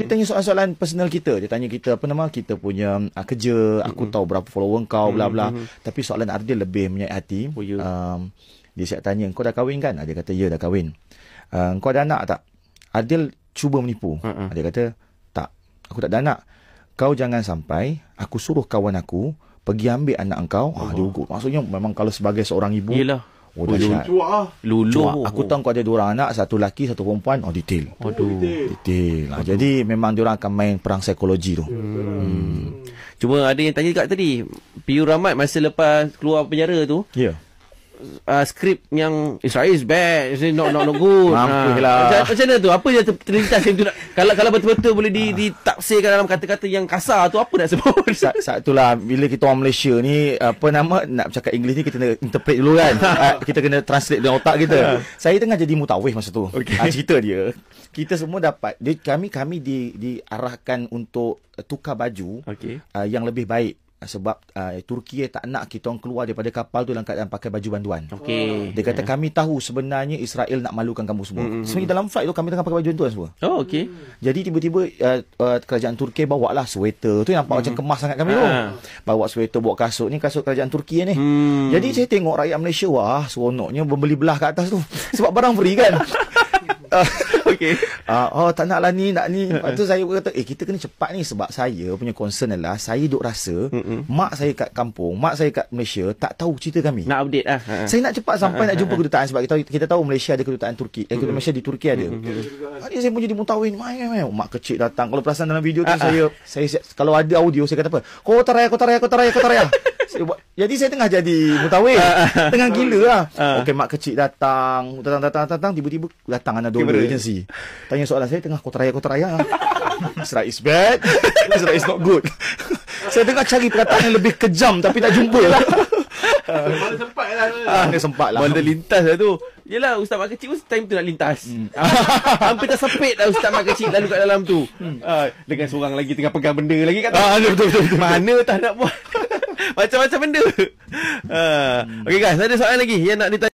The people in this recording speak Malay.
Dia tanya soalan-soalan personal kita. Dia tanya kita kita punya kerja, aku tahu berapa follower kau, bla bla. Tapi soalan Ardil lebih menyayat hati. Dia siap tanya, kau dah kahwin kan? Dia kata, ya dah kahwin. Kau ada anak tak? Ardil cuba menipu. Dia kata, tak, aku tak ada anak. Kau jangan sampai aku suruh kawan aku pergi ambil anak engkau. Dia ugut. Maksudnya memang kalau sebagai seorang ibu, yelah. Dahsyat. Luluh. Aku tahu kau ada 2 orang anak, 1 lelaki, 1 perempuan. Detail. Detail. Jadi memang diorang akan main perang psikologi tu. Cuma ada yang tanya kat tadi, Piyu Rahmat masa lepas keluar penjara tu, skrip yang Israel is bad, not good. Mampulah. Macam mana tu? Apa yang terlintas yang tu nak, kalau betul-betul boleh ditafsirkan dalam kata-kata yang kasar tu, apa nak sebut? Satulah, bila kita orang Malaysia ni, nak bercakap English ni, kita kena interpret dulu kan. Kita kena translate dalam otak kita. Saya tengah jadi mutawif masa tu. Cerita dia, kita semua dapat, kami diarahkan untuk tukar baju yang lebih baik. Sebab Turki tak nak kita orang keluar daripada kapal tu dalam keadaan pakai baju banduan. Dia kata kami tahu sebenarnya Israel nak malukan kamu semua. Sebenarnya dalam flight tu kami tengah pakai baju banduan semua. Jadi tiba-tiba kerajaan Turki bawa lah sweater tu, nampak macam kemas sangat kami tu. Bawa sweater, bawa kasut. Ni kasut kerajaan Turki ni. Jadi saya tengok rakyat Malaysia, wah seronoknya membeli belah kat atas tu. Sebab barang free kan. Tak nak lah ni, nak ni. Lepas tu saya kata, kita kena cepat ni. Sebab saya punya concern adalah, saya duk rasa mak saya kat kampung, mak saya kat Malaysia tak tahu cerita kami. Nak update lah. Saya nak cepat sampai nak jumpa kedutaan. Sebab kita tahu Malaysia ada kedutaan Turki. Malaysia di Turki ada. Jadi saya pun jadi mutawin. Mak kecil datang. Kalau perasan dalam video tu, saya kalau ada audio, saya kata apa? Kota raya. Jadi saya tengah jadi mutawin. Tengah gila lah. Mak kecil datang. Tiba-tiba datang anak dua agensi. Tanya soalan saya, tengah kota raya. Israel is bad, Israel is not good. Saya tengah cari perkataan yang lebih kejam, tapi tak jumpa. Mana sempat lah. Sempat lah. Mana lintas lah tu. Yelah, Ustaz Mak Kecil pun time tu nak lintas. Hampir tersepit dah Ustaz Mak Kecil lalu kat dalam tu. Dengan seorang lagi tengah pegang benda lagi kat betul. Mana tak nak buat. Macam-macam benda. Okay guys, ada soalan lagi yang nak ditanya.